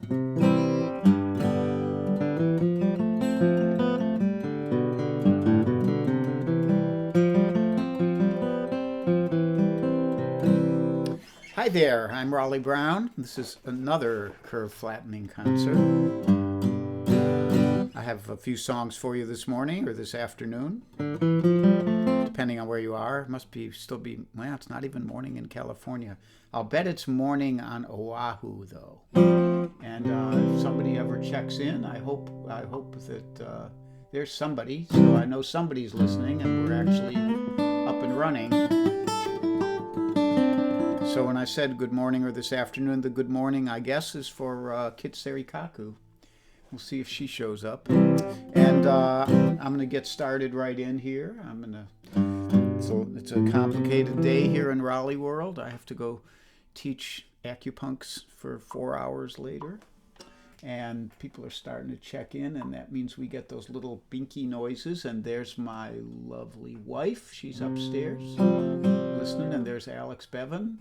Hi there, I'm Raleigh Brown. This is another curve flattening concert. I have a few songs for you this morning or this afternoon, depending on where you are. It must be well, it's not even morning in California. I'll bet it's morning on Oahu though. And if somebody ever checks in, I hope that there's somebody, so I know somebody's listening and we're actually up and running. So when I said good morning or this afternoon, the good morning, I guess, is for Kitseri Kaku. We'll see if she shows up. And I'm going to get started right in here. It's a complicated day here in Raleigh World. I have to go teach acupuncture for 4 hours later. And people are starting to check in, and that means we get those little binky noises. And there's my lovely wife. She's upstairs listening. And there's Alex Bevan,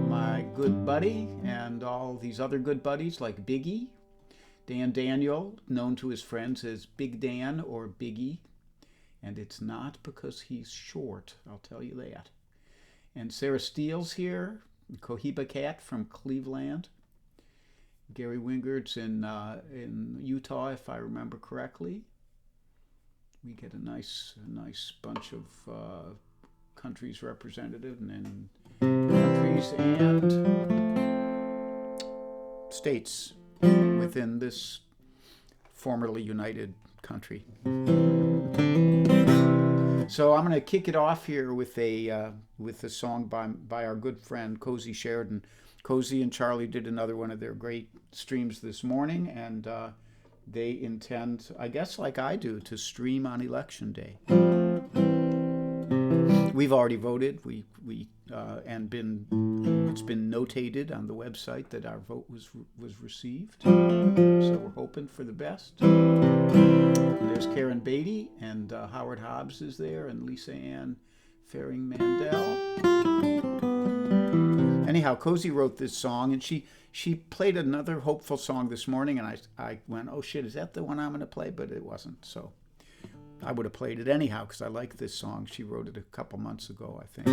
my good buddy, and all these other good buddies like Biggie, Dan Daniel, known to his friends as Big Dan or Biggie. And it's not because he's short, I'll tell you that. And Sarah Steele's here, Cohiba Cat from Cleveland. Gary Wingard's in Utah, if I remember correctly. We get a nice bunch of countries represented, and countries and states within this formerly united country. So I'm going to kick it off here with a song by our good friend Cozy Sheridan. Cozy and Charlie did another one of their great streams this morning, and they intend, I guess like I do, to stream on Election Day. We've already voted. It's been notated on the website that our vote was received. So we're hoping for the best. There's Karen Beatty, and Howard Hobbs is there, and Lisa Ann Faring Mandel. Anyhow, Cozy wrote this song, and she played another hopeful song this morning, and I went, oh shit, is that the one I'm going to play? But it wasn't, so I would have played it anyhow because I like this song. She wrote it a couple months ago, I think.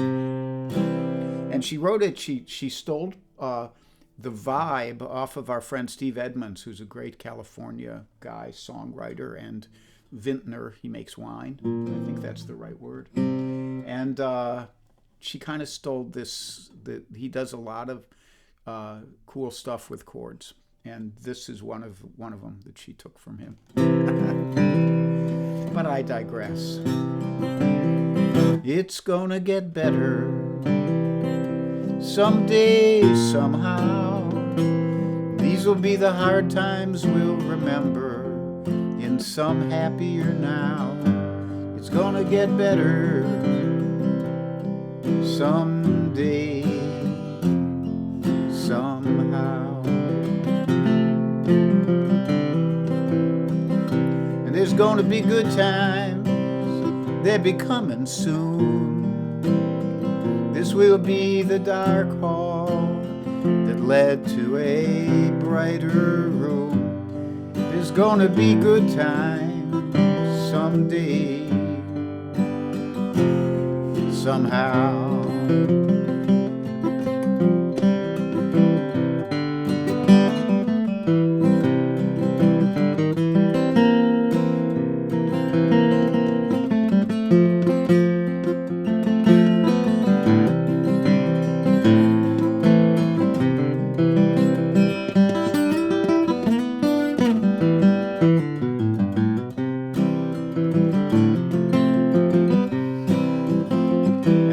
And she wrote it, she stole the vibe off of our friend Steve Edmonds, who's a great California guy, songwriter and vintner. He makes wine. I think that's the right word. And she kind of stole this. He does a lot of cool stuff with chords, and this is one of them that she took from him. But I digress. It's gonna get better someday, somehow. These will be the hard times we'll remember in some happier now. It's gonna get better someday, somehow. And there's gonna be good times, they'll be coming soon. This will be the dark hall that led to a brighter room. There's gonna be good times someday, somehow.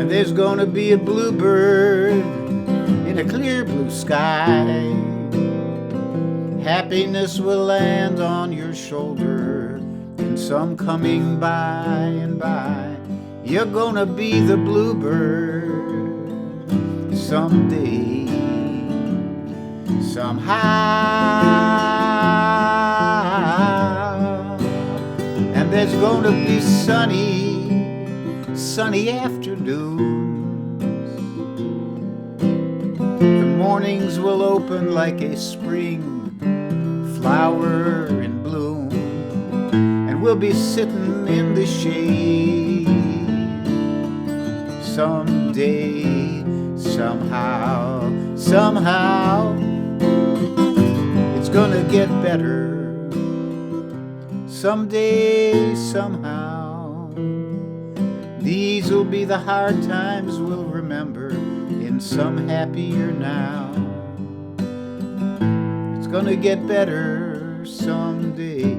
There's gonna be a bluebird in a clear blue sky. Happiness will land on your shoulder in some coming by and by. You're gonna be the bluebird someday, somehow. And there's gonna be sunny afternoons. The Mornings will open like a spring flower in bloom, and we'll be sitting in the shade. Someday, somehow, somehow, it's gonna get better. Someday, somehow, these will be the hard times we'll remember in some happier now. It's gonna get better someday,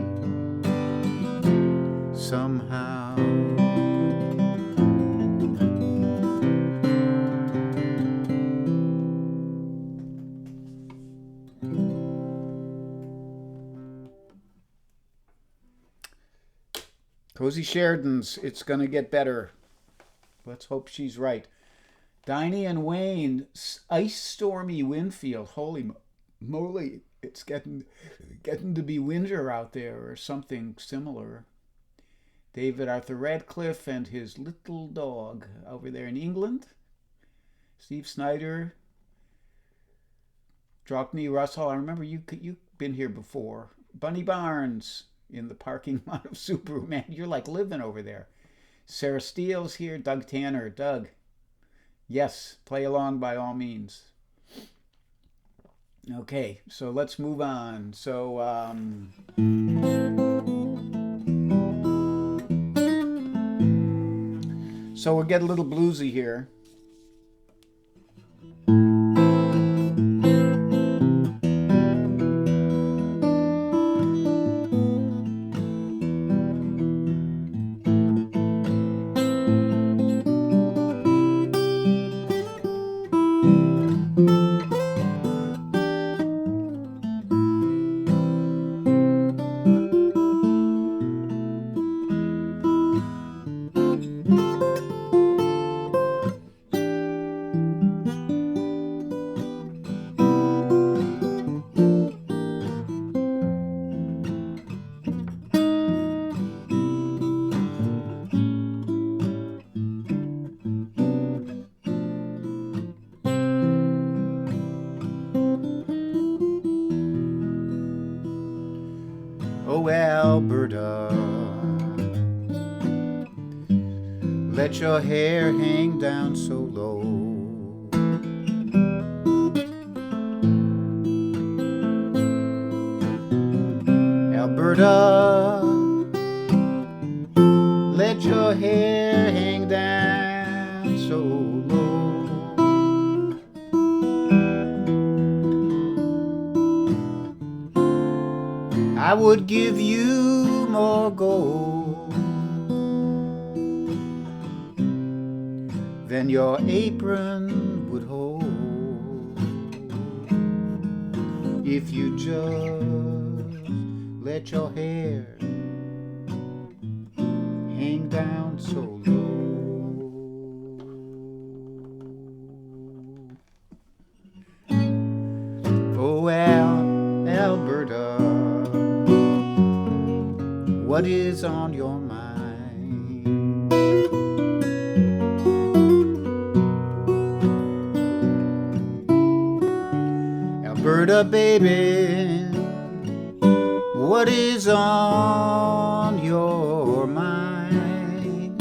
somehow. Cozy Sheridan's It's Gonna Get Better. Let's hope she's right. Diney and Wayne, Ice Stormy Winfield. Holy moly, it's getting to be winter out there, or something similar. David Arthur Radcliffe and his little dog over there in England. Steve Snyder. Drockney Russell, I remember you've been here before. Bunny Barnes in the parking lot of Subaru. Man, you're like living over there. Sarah Steele's here. Doug Tanner. Doug, yes, play along by all means. Okay, so let's move on. So, we'll get a little bluesy here. Oh, Alberta, let your hair hang down so low. Alberta, let your hair hang down so low. I would give you more gold than your apron would hold if you just let your hair hang down so low. Oh, Alberta, what is on your mind? Alberta, baby, what is on your mind?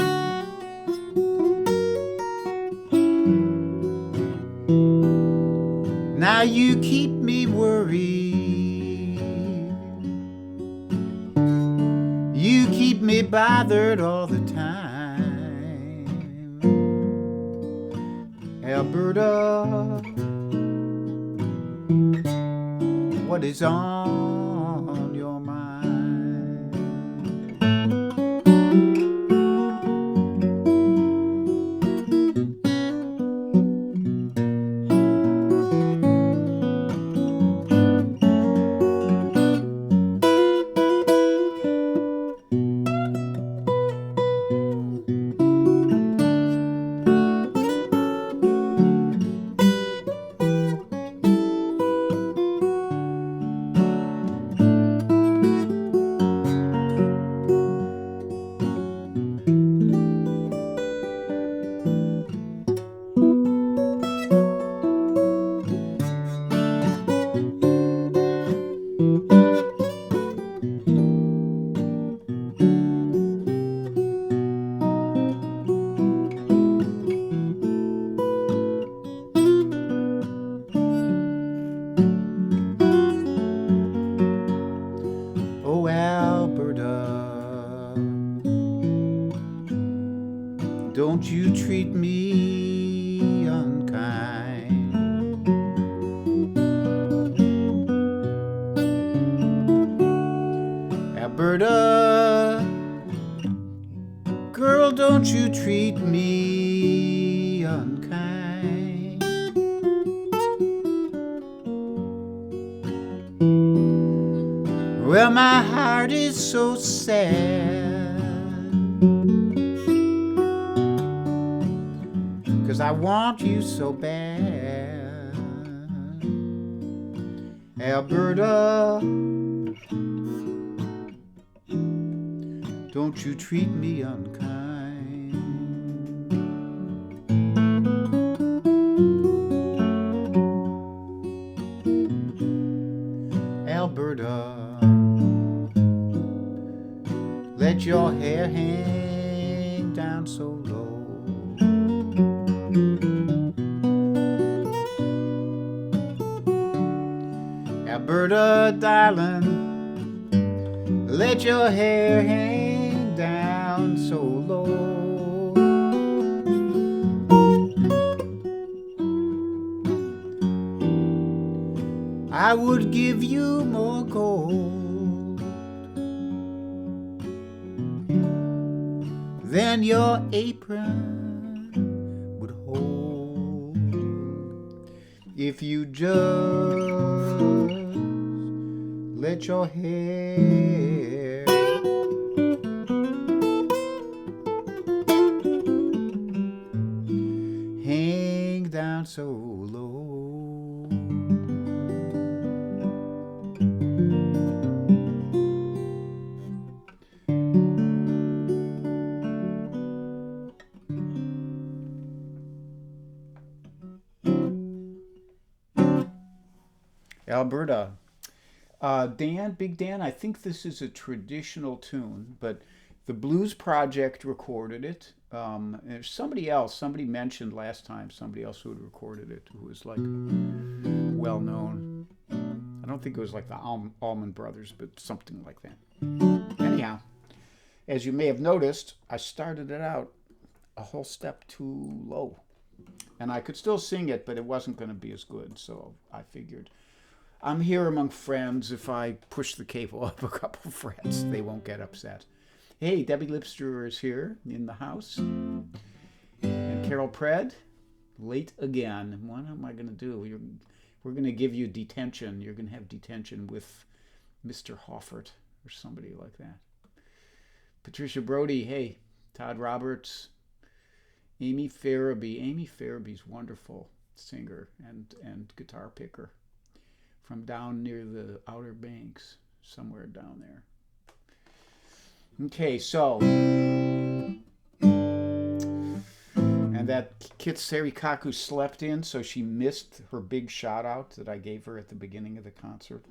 Now you keep me worried. You keep me bothered all the time. Alberta, what is on your mind? don't you treat me unkind. Well, my heart is so sad, 'cause I want you so bad. Alberta, don't you treat me unkind. Alberta, let your hair hang down so low. Alberta, darling, let your hair hang down so low. I would give you more gold than your apron would hold, if you just let your hair hang down so low. Alberta. Dan, Big Dan, I think this is a traditional tune, but the Blues Project recorded it. There's somebody else, somebody mentioned last time, somebody else who had recorded it, who was like well known. I don't think it was like the Allman Brothers, but something like that. Anyhow, as you may have noticed, I started it out a whole step too low. And I could still sing it, but it wasn't going to be as good, so I figured I'm here among friends. If I push the cable up a couple frets, they won't get upset. Hey, Debbie Lipster is here in the house. And Carol Pred, late again. What am I going to do? We're going to give you detention. You're going to have detention with Mr. Hoffert or somebody like that. Patricia Brody, hey. Todd Roberts. Amy Farabee. Amy Farabee's wonderful singer and guitar picker from down near the Outer Banks, somewhere down there. Okay, so, and that Kit Serikaku slept in, so she missed her big shout out that I gave her at the beginning of the concert.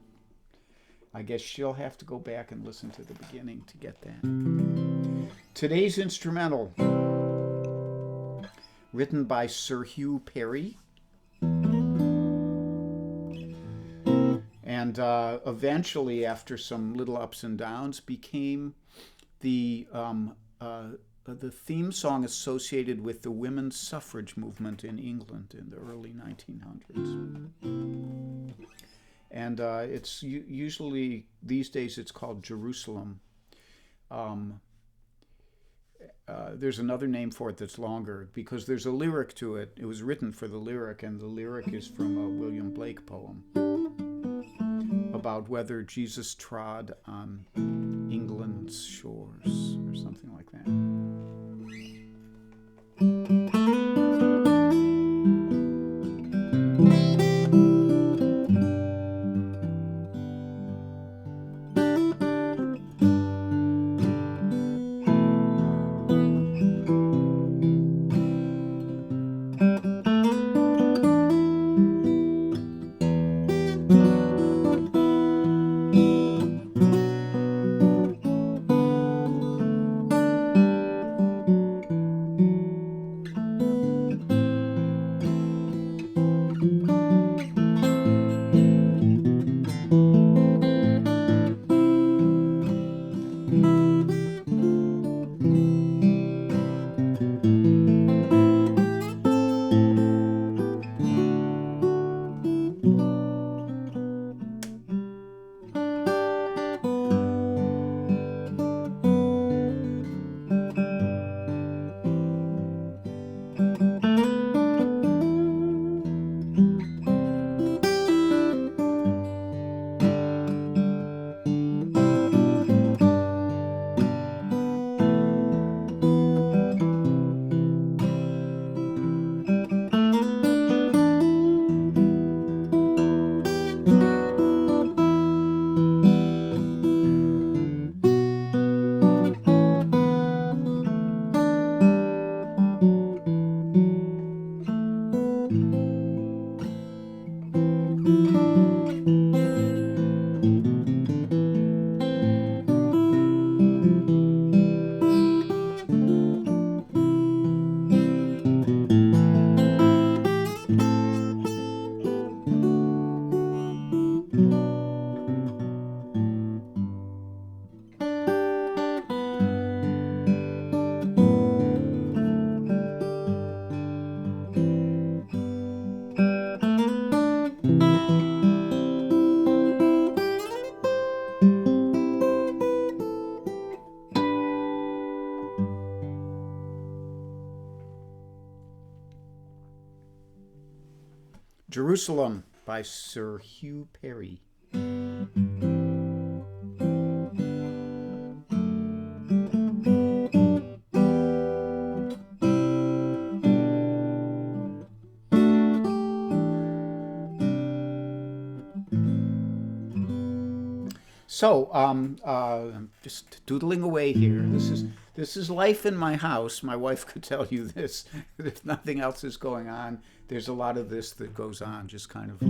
I guess she'll have to go back and listen to the beginning to get that. Today's instrumental, written by Sir Hugh Perry, and eventually, after some little ups and downs, became the theme song associated with the women's suffrage movement in England in the early 1900s. And it's usually, these days, it's called Jerusalem. There's another name for it that's longer, because there's a lyric to it. It was written for the lyric, and the lyric is from a William Blake poem about whether Jesus trod on England's shores or something like that. Jerusalem by Sir Hugh Perry. So, I'm just doodling away here. This is life in my house. My wife could tell you this. If nothing else is going on, there's a lot of this that goes on, just kind of.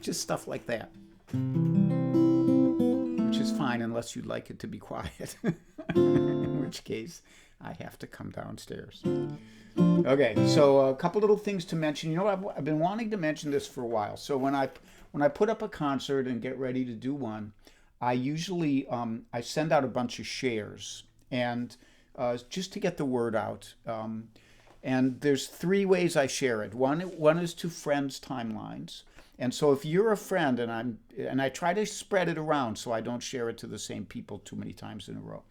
Just stuff like that, which is fine unless you'd like it to be quiet, in which case I have to come downstairs. Okay, so a couple little things to mention. You know, I've been wanting to mention this for a while. So when I put up a concert and get ready to do one, I usually I send out a bunch of shares, and just to get the word out. And there's 3 ways I share it. One is to friends' timelines. And so if you're a friend, and I try to spread it around so I don't share it to the same people too many times in a row.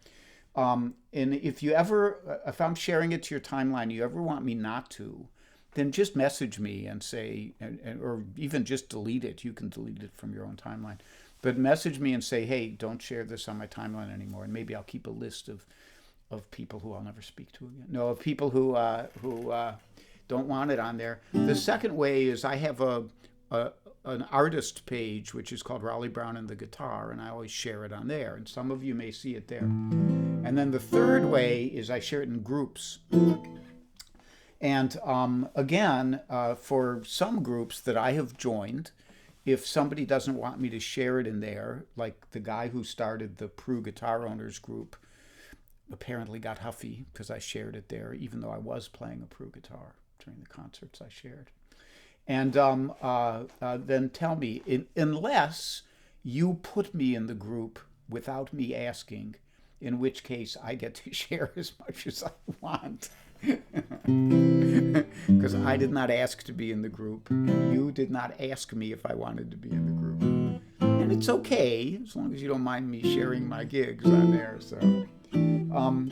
And if I'm sharing it to your timeline, you ever want me not to, then just message me and say, or even just delete it. You can delete it from your own timeline. But message me and say, hey, don't share this on my timeline anymore. And maybe I'll keep a list of people who I'll never speak to again. No, of people who don't want it on there. The second way is I have an artist page, which is called Raleigh Brown and the Guitar, and I always share it on there, and some of you may see it there. And then the third way is I share it in groups. And again, for some groups that I have joined, if somebody doesn't want me to share it in there, like the guy who started the Prue Guitar Owners group apparently got huffy because I shared it there, even though I was playing a Prue guitar during the concerts I shared. And then tell me, unless you put me in the group without me asking, in which case I get to share as much as I want. Because I did not ask to be in the group. You did not ask me if I wanted to be in the group. And it's okay, as long as you don't mind me sharing my gigs on there. So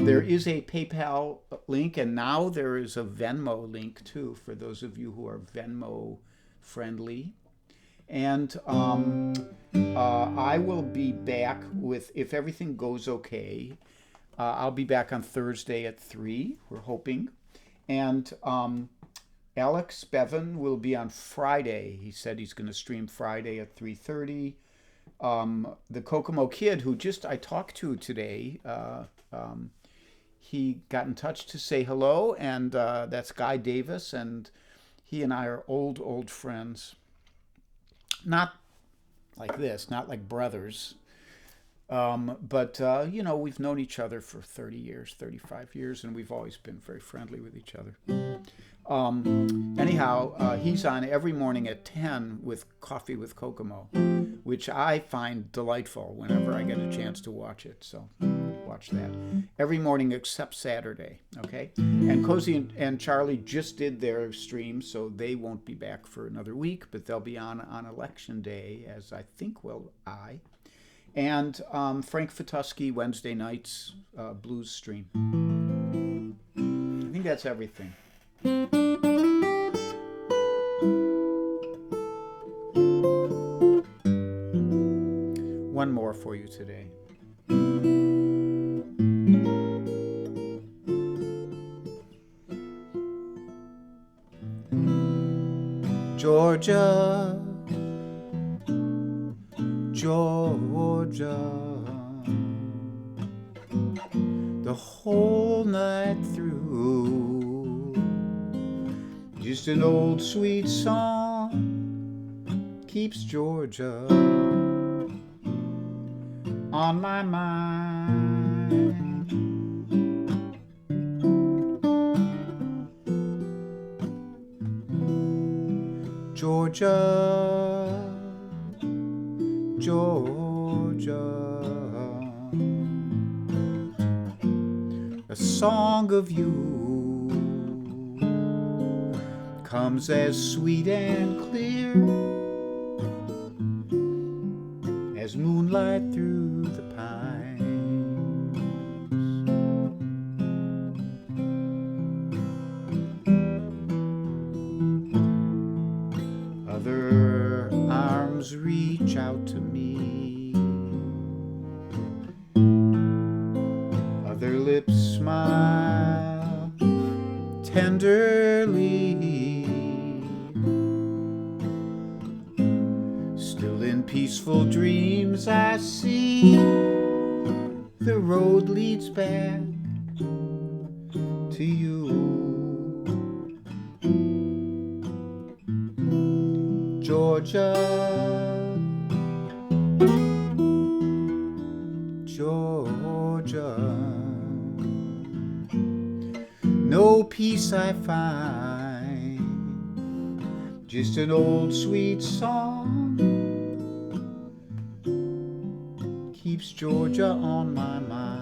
there is a PayPal link, and now there is a Venmo link too for those of you who are Venmo friendly. And I will be back with, if everything goes okay, I'll be back on Thursday at 3, we're hoping. And Alex Bevan will be on Friday. He said he's going to stream Friday at 3:30. The Kokomo Kid, who I talked to today, he got in touch to say hello, and that's Guy Davis, and he and I are old friends. Not like this, not like brothers, but we've known each other for 30 years, 35 years, and we've always been very friendly with each other. Anyhow, he's on every morning at 10 with Coffee with Kokomo, which I find delightful whenever I get a chance to watch it. So watch that every morning except Saturday. Okay. And Cozy and Charlie just did their stream, so they won't be back for another week, but they'll be on Election Day, as I think will I. And Frank Fatuski Wednesday nights blues stream. I think that's everything. One more for you today. Georgia, Georgia, the whole night through, just an old sweet song keeps Georgia on my mind. Georgia, Georgia, a song of you comes as sweet and clear as moonlight through the pines. Other arms reach out to me, other lips smile tenderly. Still in peaceful dreams I see the road leads back to you. Georgia, Georgia, no peace I find, just an old sweet song keeps Georgia on my mind.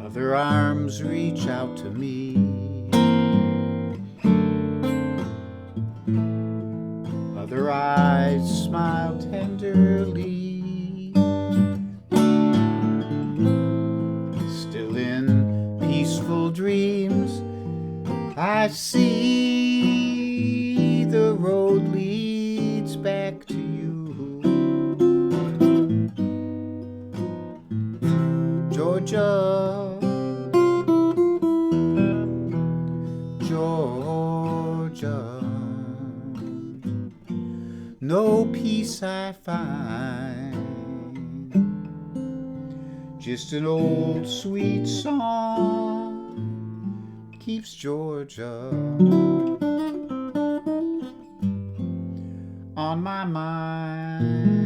Other arms reach out to me, other eyes smile tenderly. Still in peaceful dreams I see the road leads back to you. Georgia, Georgia, no peace I find, just an old sweet song keeps Georgia on my mind.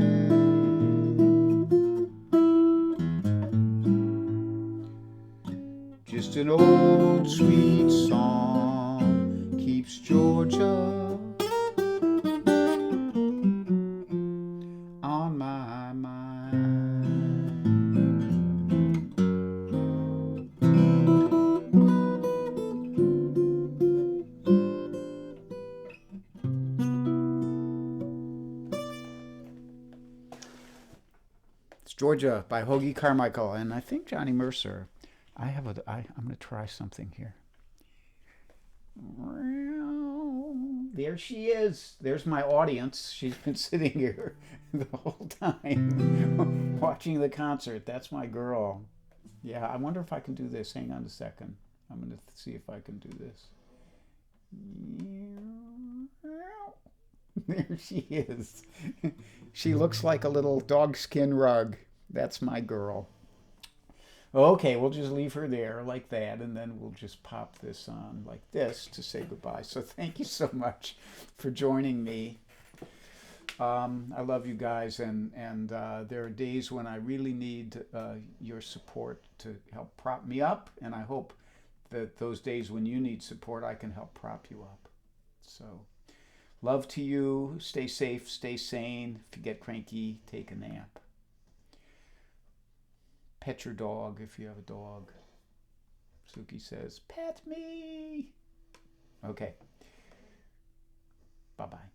Just an old sweet song keeps Georgia on my mind. It's Georgia by Hoagie Carmichael and I think Johnny Mercer. I'm going to try something here. There she is. There's my audience. She's been sitting here the whole time watching the concert. That's my girl. Yeah, I wonder if I can do this. Hang on a second. I'm going to see if I can do this. There she is. She looks like a little dogskin rug. That's my girl. Okay, we'll just leave her there like that, and then we'll just pop this on like this to say goodbye. So thank you so much for joining me. I love you guys, and there are days when I really need your support to help prop me up, and I hope that those days when you need support, I can help prop you up. So love to you. Stay safe, stay sane. If you get cranky, take a nap. Pet your dog if you have a dog. Suki says, pet me. Okay. Bye-bye.